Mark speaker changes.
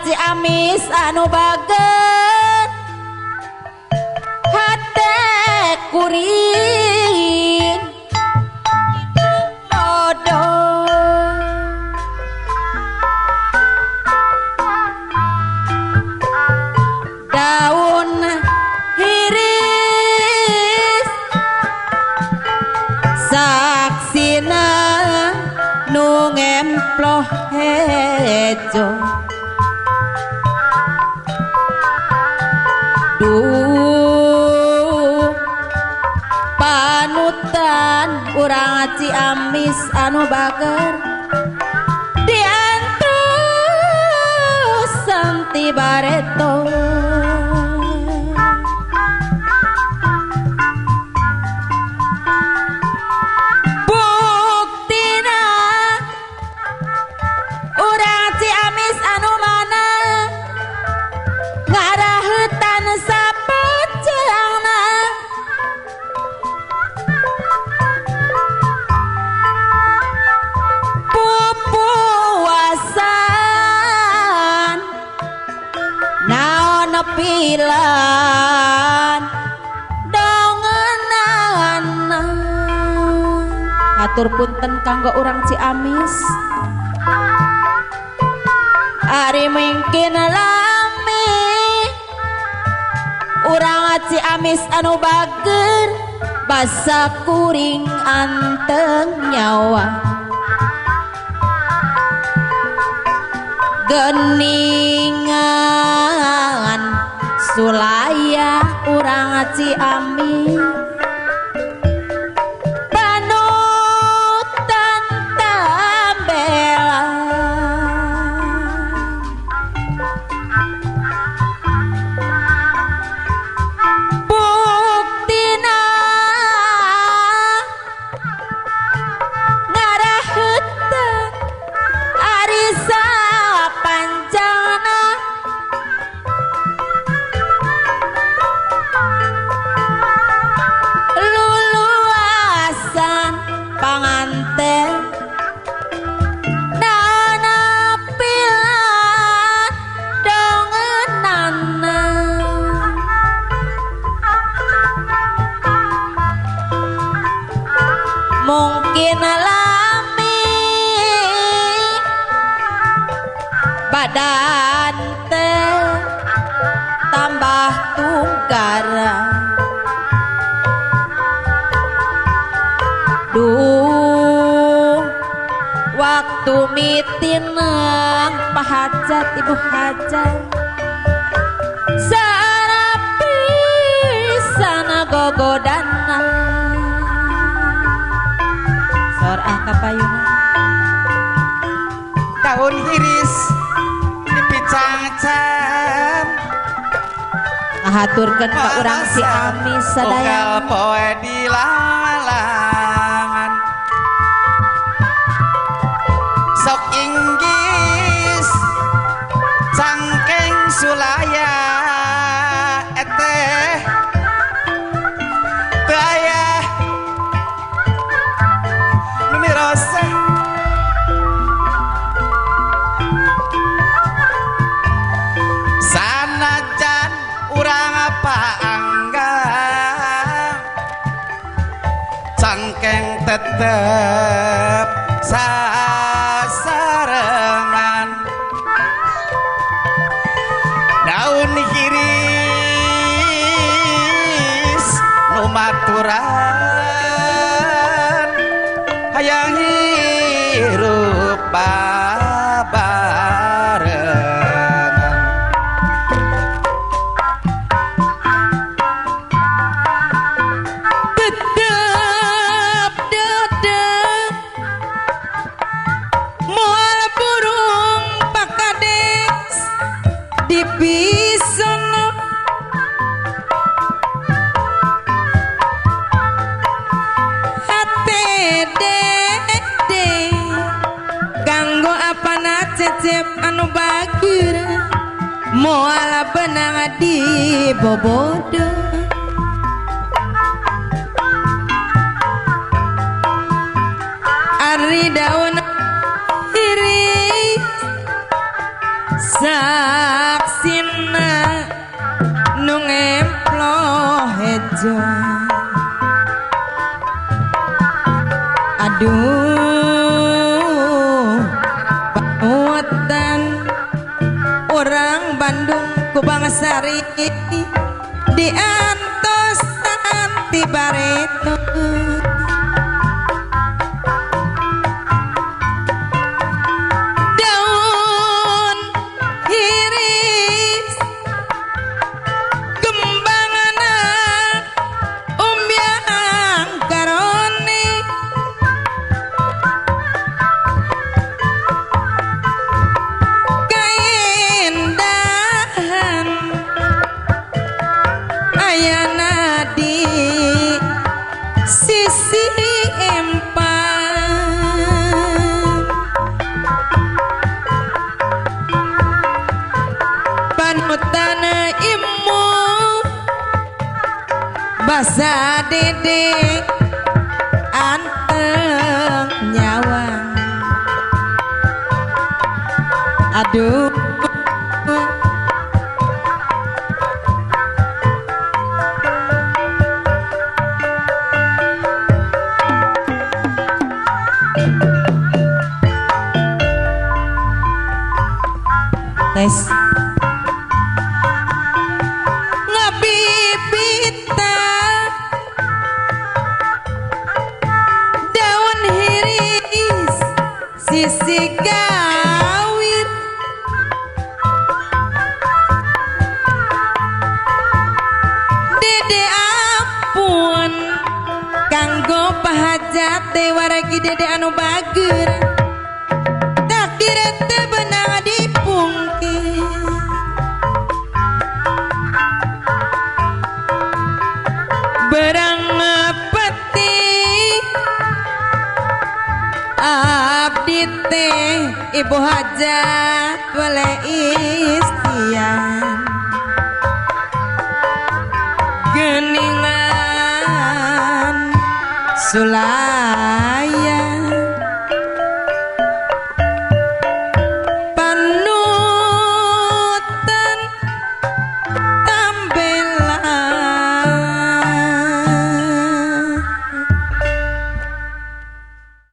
Speaker 1: Ciamis anu baget hate kuring bodoh daun hiris saksina nu ngemploh hejo panutan urang Ciamis anu bager diantos santi bareto buktina urang Ciamis anu mana ngarahutan sapacangna pupuasan naon pilan dongenan atur punten kanggo urang Ciamis ari mungkin lami urang Ciamis anu bager basa kuring anteng nyawa geningan sulaya urang Ciamis panutan tambelan buktina ngarahutan arisa pancana luluasan panganten dana pilan dongenana mungkin lami badan teh tambah tunggara duh waktu mitinang pahajat ibu hajat sarapi sana gogodana sor kapayuna
Speaker 2: daun iris dipicang-cang
Speaker 1: ngahaturkeun ka urang Ciamis sadaya
Speaker 2: poe dilalangan sok inggis cangkeng sulaya eteh teu aya nu tetep sasarengan daun hiris numaturan hayang hirup babarengan
Speaker 1: Dedep dedep moal burung pakades di pisono dede kanggo apana cecep anu bager moal benang di bobodo ari daun iris saksina nu ngemplo hejo aduh panutan orang Bandung ku Bangsari diantos anti bareto daun iris kembang anak umbyang karoni kaindahan ayana di sisi empang panutan imu basa dede anteng nyawang aduh guys ngabibita daun hiris sisi gawir dede ampun kanggo pahajat dewaragi dede anu bager takdir teu beunang dipungkir berang petik abdi teh ibu hajat boleh istian geningan sulaya